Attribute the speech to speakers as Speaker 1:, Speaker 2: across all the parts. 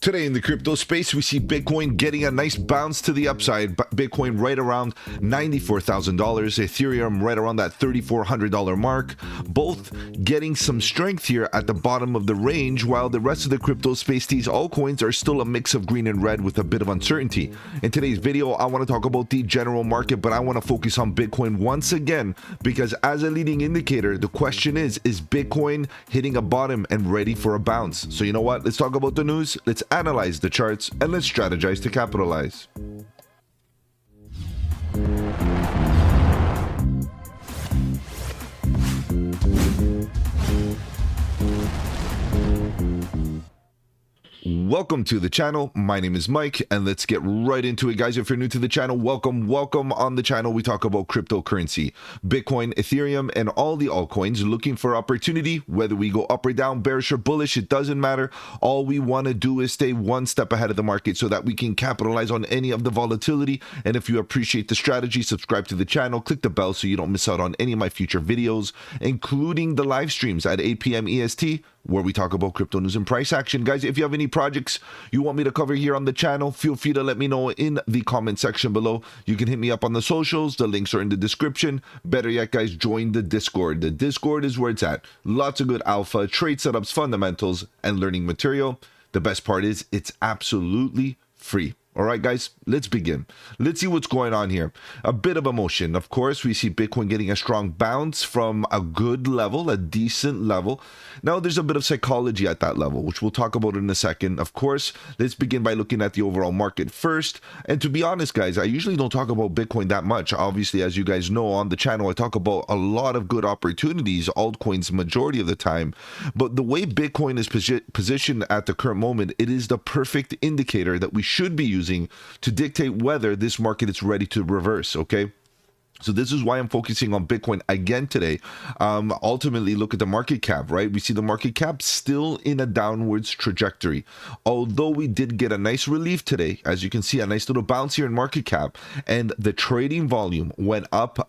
Speaker 1: Today in the crypto space, we see Bitcoin getting a nice bounce to the upside. Bitcoin right around $94,000, Ethereum right around that $3,400 mark, both getting some strength here at the bottom of the range, while the rest of the crypto space, these altcoins are still a mix of green and red with a bit of uncertainty. In today's video, I want to talk about the general market, but I want to focus on Bitcoin once again, because as a leading indicator, the question is Bitcoin hitting a bottom and ready for a bounce? So you know what? Let's talk about the news. Let's analyze the charts and let's strategize to capitalize. Welcome to the channel. My name is Mike, and let's get right into it, guys. If you're new to the channel, welcome. On the channel, we talk about cryptocurrency, Bitcoin, Ethereum, and all the altcoins. Looking for opportunity, whether we go up or down, bearish or bullish, it doesn't matter. All we want to do is stay one step ahead of the market so that we can capitalize on any of the volatility. And if you appreciate the strategy, subscribe to the channel, click the bell so you don't miss out on any of my future videos, including the live streams at 8 p.m. EST, where we talk about crypto news and price action. Guys, if you have any projects you want me to cover here on the channel, feel free to let me know in the comment section below. You can hit me up on the socials. The links are in the description. Better yet, guys, join the Discord. The Discord is where it's at. Lots of good alpha, trade setups, fundamentals, and learning material. The best part is it's absolutely free. All right, guys, let's begin. Let's see what's going on here. A bit of emotion. Of course, we see Bitcoin getting a strong bounce from a good level, a decent level. Now, there's a bit of psychology at that level, which we'll talk about in a second. Of course, let's begin by looking at the overall market first. And to be honest, guys, I usually don't talk about Bitcoin that much. Obviously, as you guys know, on the channel, I talk about a lot of good opportunities, altcoins majority of the time. But the way Bitcoin is positioned at the current moment, it is the perfect indicator that we should be using to dictate whether this market is ready to reverse. Okay, so this is why I'm focusing on Bitcoin again today. Ultimately, look at the market cap, right? We see the market cap still in a downwards trajectory. Although we did get a nice relief today, as you can see, a nice little bounce here in market cap, and the trading volume went up,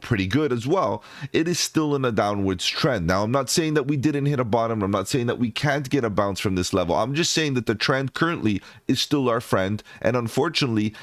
Speaker 1: pretty good as well. It is still in a downwards trend. Now, I'm not saying that we didn't hit a bottom. I'm not saying that we can't get a bounce from this level. I'm just saying that the trend currently is still our friend, and unfortunately,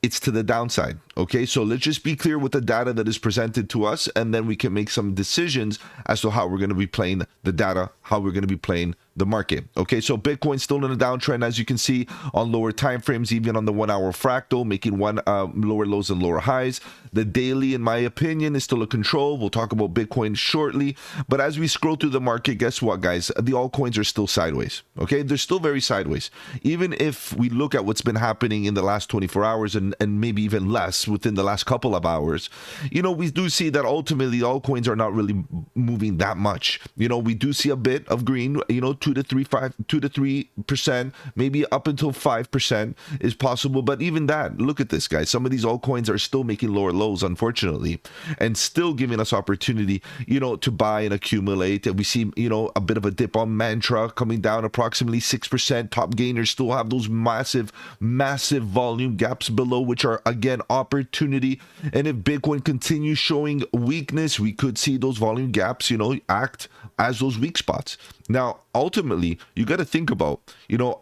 Speaker 1: it's to the downside. Okay, so let's just be clear with the data that is presented to us, and then we can make some decisions as to how we're going to be playing the data, how we're going to be playing the market. Okay, so Bitcoin still in a downtrend, as you can see on lower time frames, even on the 1 hour fractal, making lower lows and lower highs. The daily, in my opinion, is still a control. We'll talk about Bitcoin shortly, but as we scroll through the market, guess what, guys? The altcoins are still sideways. Okay, they're still very sideways. Even if we look at what's been happening in the last 24 hours and maybe even less within the last couple of hours, we do see that ultimately altcoins are not really moving that much. We do see a bit of green, 2 to 3%, maybe up until 5% is possible. But even that, look at this, guys. Some of these altcoins are still making lower lows, unfortunately, and still giving us opportunity, to buy and accumulate. And we see, a bit of a dip on Mantra coming down approximately 6%. Top gainers still have those massive volume gaps below, which are, again, opportunity. And if Bitcoin continues showing weakness, we could see those volume gaps, act as those weak spots. Now, ultimately, you got to think about,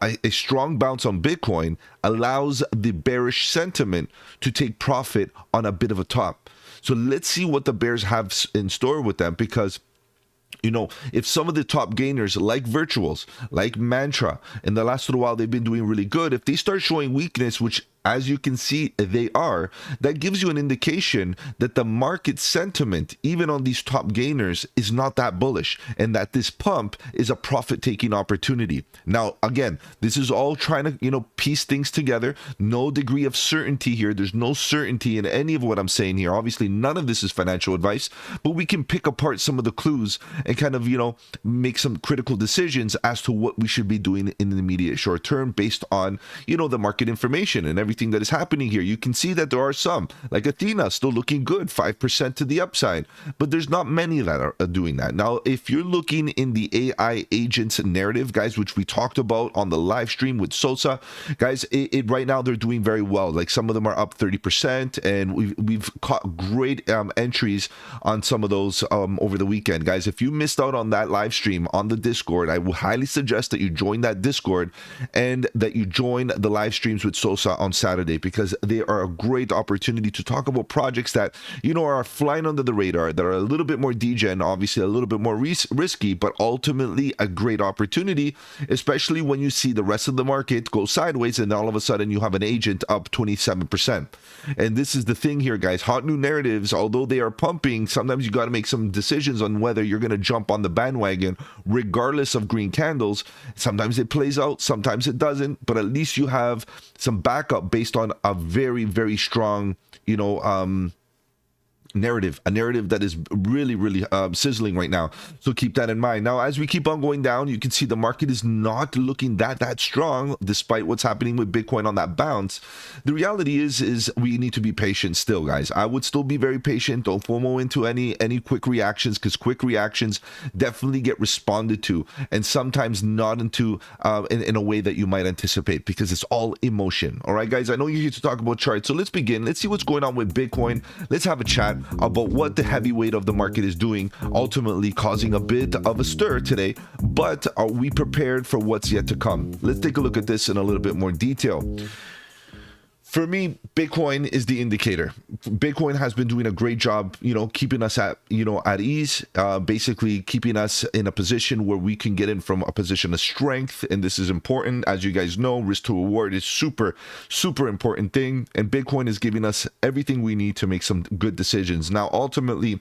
Speaker 1: a strong bounce on Bitcoin allows the bearish sentiment to take profit on a bit of a top. So let's see what the bears have in store with them, because if some of the top gainers like Virtuals, like Mantra, in the last little while, they've been doing really good. If they start showing weakness, which as you can see, they are, that gives you an indication that the market sentiment, even on these top gainers, is not that bullish, and that this pump is a profit-taking opportunity. Now, again, this is all trying to, piece things together. No degree of certainty here. There's no certainty in any of what I'm saying here. Obviously, none of this is financial advice, but we can pick apart some of the clues and kind of, make some critical decisions as to what we should be doing in the immediate short term based on, the market information and everything everything that is happening here. You can see that there are some, like Athena, still looking good, 5% to the upside, but there's not many that are doing that. Now, if you're looking in the AI agents narrative, guys, which we talked about on the live stream with Sosa, guys, right now they're doing very well. Like some of them are up 30%, and we've caught great entries on some of those over the weekend. Guys, if you missed out on that live stream on the Discord, I would highly suggest that you join that Discord and that you join the live streams with Sosa on Saturday, because they are a great opportunity to talk about projects that, you know, are flying under the radar, that are a little bit more degen, obviously a little bit more risky, but ultimately a great opportunity, especially when you see the rest of the market go sideways and all of a sudden you have an agent up 27%. And this is the thing here, guys. Hot new narratives, although they are pumping, sometimes you got to make some decisions on whether you're going to jump on the bandwagon regardless of green candles. Sometimes it plays out, sometimes it doesn't, but at least you have some backup based on a very, very strong, you know, a narrative that is really sizzling right now. So keep that in mind. Now, as we keep on going down, you can see the market is not looking that strong despite what's happening with Bitcoin on that bounce. The reality is we need to be patient still, guys. I would still be very patient. Don't FOMO into any quick reactions, because quick reactions definitely get responded to, and sometimes not into in a way that you might anticipate, because it's all emotion. All right, guys, I know you're here to talk about charts, so let's begin. Let's see what's going on with Bitcoin. Let's have a chat about what the heavyweight of the market is doing, ultimately causing a bit of a stir today. But are we prepared for what's yet to come? Let's take a look at this in a little bit more detail. For me, Bitcoin is the indicator. Bitcoin has been doing a great job, you know, keeping us at ease, basically keeping us in a position where we can get in from a position of strength. And this is important. As you guys know, risk to reward is super important thing. And Bitcoin is giving us everything we need to make some good decisions. Now, ultimately,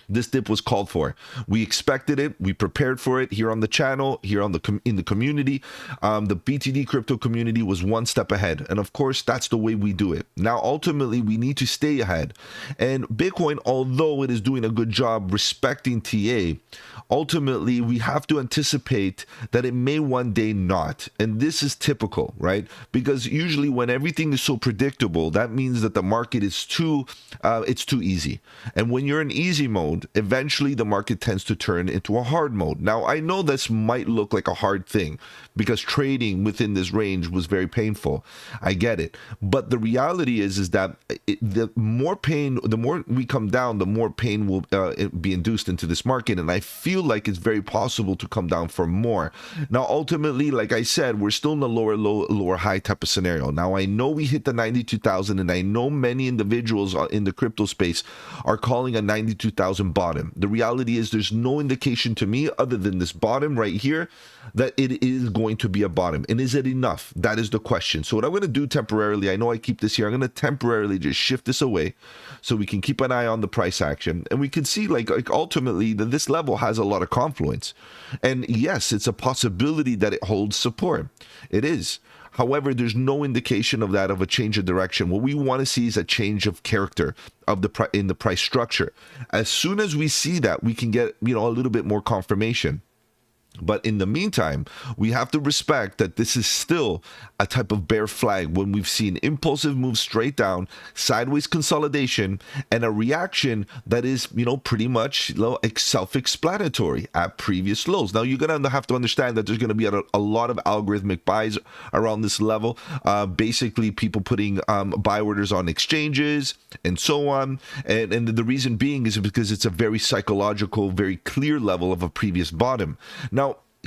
Speaker 1: this dip was called for. We expected it. We prepared for it here on the channel, here on in the community. The BTD crypto community was one step ahead. And of course, that's the way we do it. Now, ultimately, we need to stay ahead. And Bitcoin, although it is doing a good job respecting TA, ultimately, we have to anticipate that it may one day not. And this is typical, right? Because usually when everything is so predictable, that means that the market is it's too easy. And when you're in easy mode, eventually the market tends to turn into a hard mode. Now, I know this might look like a hard thing because trading within this range was very painful. I get it. But the reality is that the more pain, the more we come down, the more pain will be induced into this market. And I feel like it's very possible to come down for more. Now, ultimately, like I said, we're still in the lower low, lower high type of scenario. Now, I know we hit the 92,000, and I know many individuals in the crypto space are calling a 92,000 bottom. The reality is there's no indication to me other than this bottom right here that it is going to be a bottom. And is it enough? That is the question. So what I'm going to do temporarily, I know I keep this here, I'm going to temporarily just shift this away so we can keep an eye on the price action, and we can see like ultimately that this level has a lot of confluence. And yes, it's a possibility that it holds support. It is. However, there's no indication of that, of a change of direction. What we want to see is a change of character of in the price structure. As soon as we see that, we can get, you know, a little bit more confirmation. But in the meantime, we have to respect that this is still a type of bear flag when we've seen impulsive moves straight down, sideways consolidation, and a reaction that is, you know, pretty much self-explanatory at previous lows. Now, you're going to have to understand that there's going to be a lot of algorithmic buys around this level. Basically, people putting buy orders on exchanges and so on. And the reason being is because it's a very psychological, very clear level of a previous bottom. Now,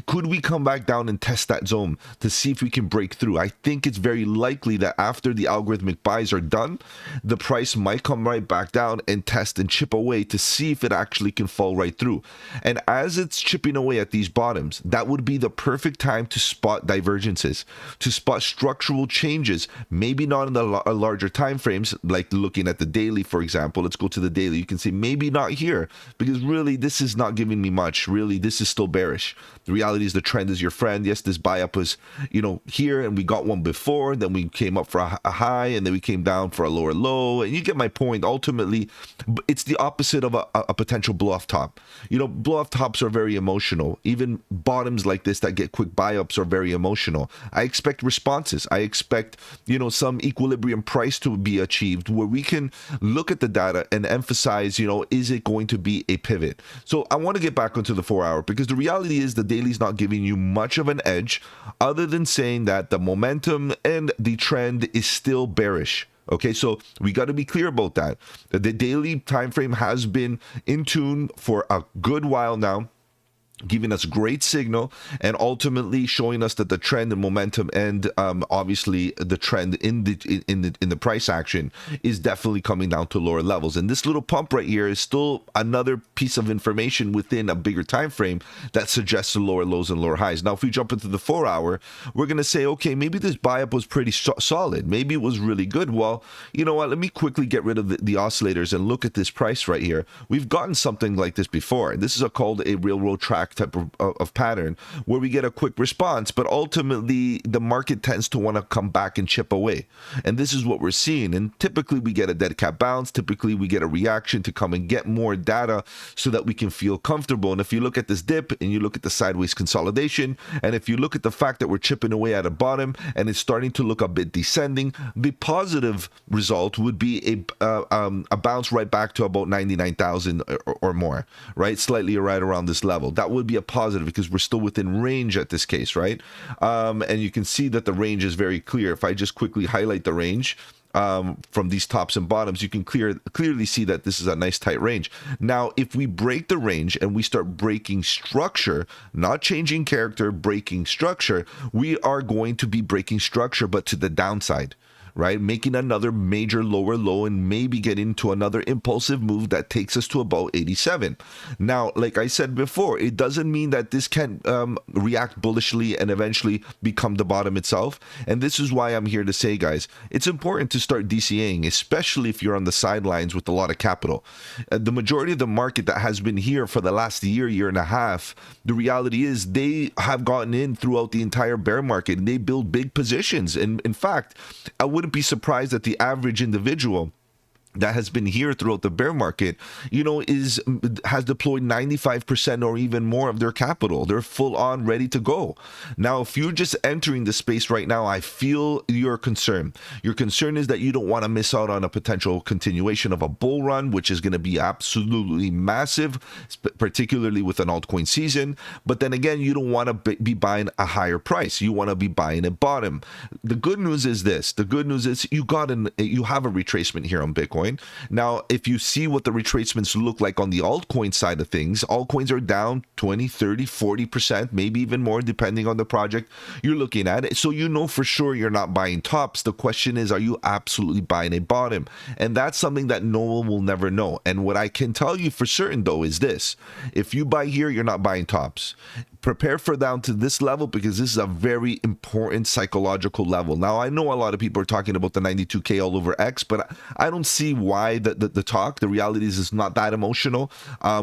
Speaker 1: could we come back down and test that zone to see if we can break through? I think it's very likely that after the algorithmic buys are done, the price might come right back down and test and chip away to see if it actually can fall right through. And as it's chipping away at these bottoms, that would be the perfect time to spot divergences, to spot structural changes, maybe not in the larger time frames, like looking at the daily, for example. Let's go to the daily. You can see maybe not here, because really this is not giving me much. Really, this is still bearish. The reality is the trend is your friend. Yes, this buy up was, you know, here, and we got one before, then we came up for a high, and then we came down for a lower low, and you get my point. Ultimately, it's the opposite of a potential blow off top. You know, blow off tops are very emotional. Even bottoms like this that get quick buy ups are very emotional. I expect responses. I expect, you know, some equilibrium price to be achieved where we can look at the data and emphasize, you know, is it going to be a pivot? So I want to get back onto the 4 hour, because the reality is the daily's not giving you much of an edge other than saying that the momentum and the trend is still bearish. Okay, so we got to be clear about that. The daily time frame has been in tune for a good while now, giving us great signal and ultimately showing us that the trend and momentum and obviously the trend in the price action is definitely coming down to lower levels. And this little pump right here is still another piece of information within a bigger time frame that suggests the lower lows and lower highs. Now, if we jump into the 4 hour, we're going to say, okay, maybe this buy up was pretty solid. Maybe it was really good. Well, you know what? Let me quickly get rid of the oscillators and look at this price right here. We've gotten something like this before. This is called a railroad track type of pattern where we get a quick response, but ultimately the market tends to want to come back and chip away. And this is what we're seeing. And typically we get a dead cat bounce. Typically we get a reaction to come and get more data so that we can feel comfortable. And if you look at this dip and you look at the sideways consolidation, and if you look at the fact that we're chipping away at a bottom and it's starting to look a bit descending, the positive result would be a bounce right back to about 99,000 or more, right? Slightly right around this level. That would be a positive because we're still within range at this case, right? And you can see that the range is very clear. If I just quickly highlight the range from these tops and bottoms, you can clearly see that this is a nice tight range. Now, if we break the range and we start breaking structure, not changing character, breaking structure, we are going to be breaking structure, but to the downside, right? Making another major lower low and maybe get into another impulsive move that takes us to about 87. Now, like I said before, it doesn't mean that this can't react bullishly and eventually become the bottom itself. And this is why I'm here to say, guys, it's important to start DCAing, especially if you're on the sidelines with a lot of capital. The majority of the market that has been here for the last year and a half, the reality is they have gotten in throughout the entire bear market and they build big positions. And in fact, I wouldn't be surprised that the average individual that has been here throughout the bear market, you know, has deployed 95% or even more of their capital. They're full on ready to go. Now, if you're just entering the space right now, I feel your concern. Your concern is that you don't want to miss out on a potential continuation of a bull run, which is going to be absolutely massive, particularly with an altcoin season. But then again, you don't want to be buying a higher price. You want to be buying a bottom. The good news is this. The good news is you have a retracement here on Bitcoin. Now, if you see what the retracements look like on the altcoin side of things, altcoins are down 20, 30, 40%, maybe even more, depending on the project you're looking at. So you know for sure you're not buying tops. The question is, are you absolutely buying a bottom? And that's something that no one will never know. And what I can tell you for certain, though, is this. If you buy here, you're not buying tops. Prepare for down to this level because this is a very important psychological level. Now, I know a lot of people are talking about the 92K all over X, but I don't see why the talk. The reality is it's not that emotional.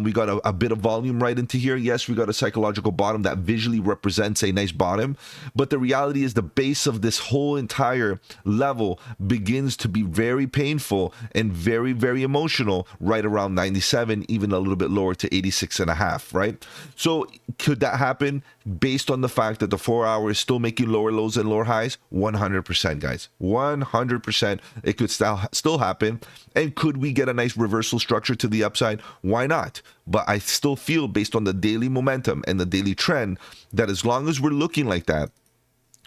Speaker 1: We got a bit of volume right into here. Yes, we got a psychological bottom that visually represents a nice bottom, but the reality is the base of this whole entire level begins to be very painful and very, very emotional right around 97, even a little bit lower to 86.5, right? So could that happen based on the fact that the 4 hour is still making lower lows and lower highs? 100%, guys. 100%. It could still happen. And could we get a nice reversal structure to the upside? Why not? But I still feel, based on the daily momentum and the daily trend, that as long as we're looking like that,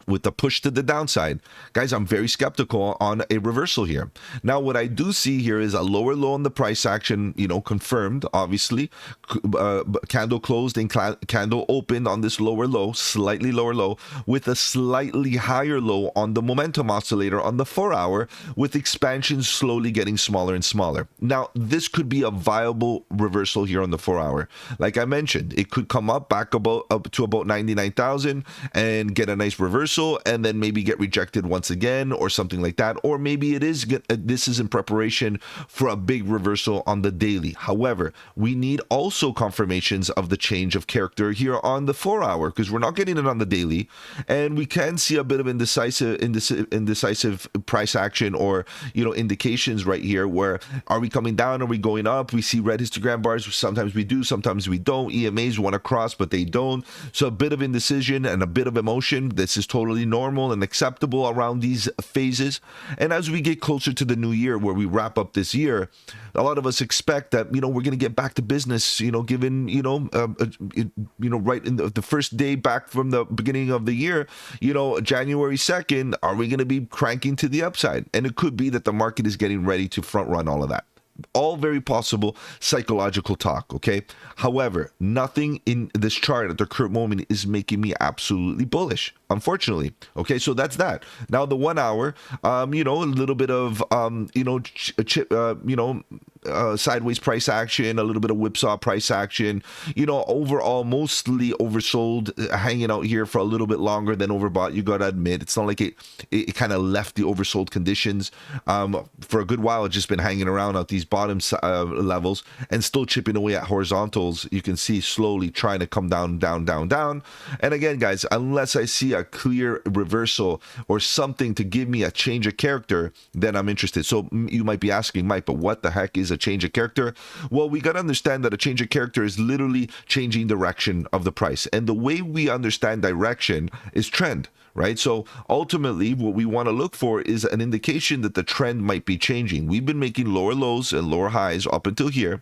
Speaker 1: with the push to the downside, guys, I'm very skeptical on a reversal here. Now, what I do see here is a lower low on the price action, you know, confirmed, obviously. Candle closed and candle opened on this lower low, slightly lower low, with a slightly higher low on the momentum oscillator on the 4 hour, with expansions slowly getting smaller and smaller. Now, this could be a viable reversal here on the 4 hour. Like I mentioned, it could come up back up to about 99,000 and get a nice reversal. reversal and then maybe get rejected once again or something like that, or maybe this is in preparation for a big reversal on the daily. However, we need also confirmations of the change of character here on the 4-hour, because we're not getting it on the daily, and we can see a bit of indecisive price action, or indications right here. Where are we coming down? Are we going up? We see red histogram bars. Sometimes we do, sometimes we don't. EMAs want to cross, but they don't. So a bit of indecision and a bit of emotion. This is totally normal and acceptable around these phases. And as we get closer to the new year, where we wrap up this year, a lot of us expect that we're going to get back to business. Given right in the first day back from the beginning of the year, January 2nd, are we going to be cranking to the upside? And it could be that the market is getting ready to front run all of that. All very possible psychological talk, okay? However, nothing in this chart at the current moment is making me absolutely bullish, unfortunately. Okay, so that's that. Now the 1 hour, a little bit of sideways price action, a little bit of whipsaw price action. Overall mostly oversold, hanging out here for a little bit longer than overbought. You gotta admit, it's not like it kind of left the oversold conditions. For a good while, it's just been hanging around at these bottom levels and still chipping away at horizontals. You can see slowly trying to come down. And again, guys, unless I see a clear reversal or something to give me a change of character, then I'm interested. So you might be asking, Mike, but what the heck is a change of character? Well, we got to understand that a change of character is literally changing direction of the price. And the way we understand direction is trend, right? So ultimately, what we want to look for is an indication that the trend might be changing. We've been making lower lows and lower highs up until here.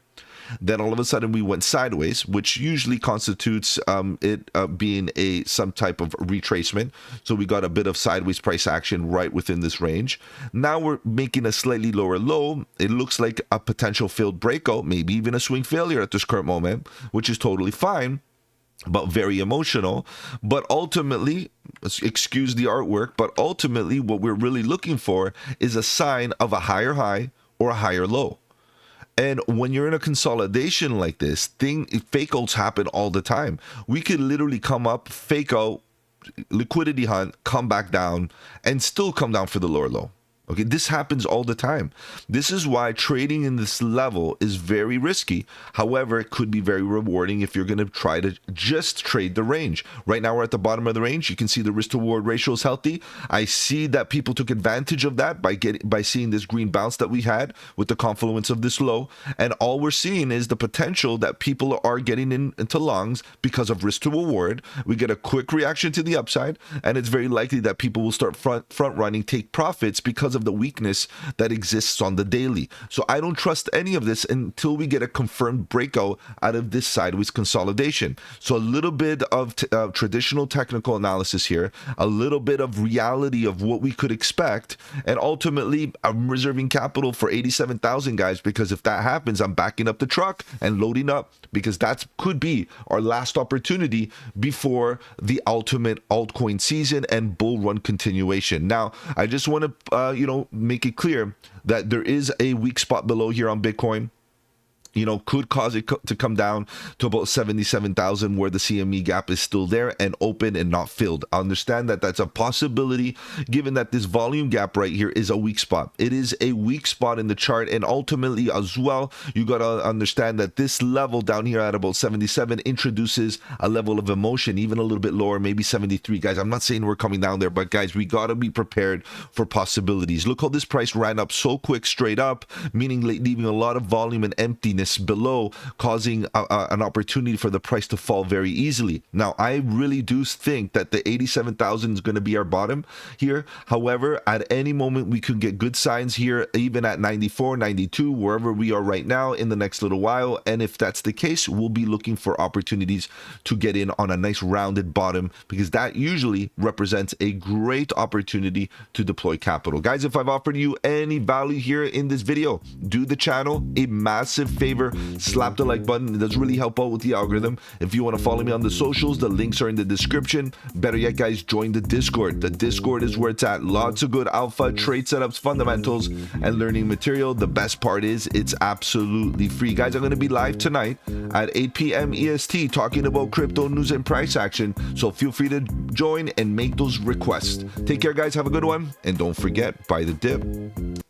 Speaker 1: Then all of a sudden we went sideways, which usually constitutes it being some type of retracement. So we got a bit of sideways price action right within this range. Now we're making a slightly lower low. It looks like a potential failed breakout, maybe even a swing failure at this current moment, which is totally fine, but very emotional. But ultimately, excuse the artwork, but ultimately what we're really looking for is a sign of a higher high or a higher low. And when you're in a consolidation like this, fake outs happen all the time. We could literally come up, fake out, liquidity hunt, come back down, and still come down for the lower low. Okay, this happens all the time. This is why trading in this level is very risky. However, it could be very rewarding if you're going to try to just trade the range. Right now, we're at the bottom of the range. You can see the risk to reward ratio is healthy. I see that people took advantage of that by seeing this green bounce that we had with the confluence of this low. And all we're seeing is the potential that people are getting into longs because of risk to reward. We get a quick reaction to the upside, and it's very likely that people will start front running, take profits because of the weakness that exists on the daily. So I don't trust any of this until we get a confirmed breakout out of this sideways consolidation. So a little bit of traditional technical analysis here, a little bit of reality of what we could expect, and ultimately I'm reserving capital for 87,000, guys, because if that happens, I'm backing up the truck and loading up, because that could be our last opportunity before the ultimate altcoin season and bull run continuation. Now, I just want to make it clear that there is a weak spot below here on Bitcoin. Could cause it to come down to about 77,000, where the CME gap is still there and open and not filled. I understand that that's a possibility, given that this volume gap right here is a weak spot. It is a weak spot in the chart, and ultimately as well, you got to understand that this level down here at about 77 introduces a level of emotion, even a little bit lower, maybe 73. Guys, I'm not saying we're coming down there, but guys, we got to be prepared for possibilities. Look how this price ran up so quick straight up, meaning leaving a lot of volume and emptiness below, causing an opportunity for the price to fall very easily. Now, I really do think that the 87,000 is going to be our bottom here. However, at any moment, we could get good signs here, even at 94, 92, wherever we are right now in the next little while. And if that's the case, we'll be looking for opportunities to get in on a nice rounded bottom, because that usually represents a great opportunity to deploy capital. Guys, if I've offered you any value here in this video, do the channel a massive favor favor, slap the like button. It does really help out with the algorithm. If you want to follow me on the socials, the links are in the description. Better yet, guys, join the Discord. The Discord is where it's at. Lots of good alpha, trade setups, fundamentals, and learning material. The best part is it's absolutely free. Guys, I'm going to be live tonight at 8 p.m. EST talking about crypto news and price action. So feel free to join and make those requests. Take care, guys. Have a good one. And don't forget, buy the dip.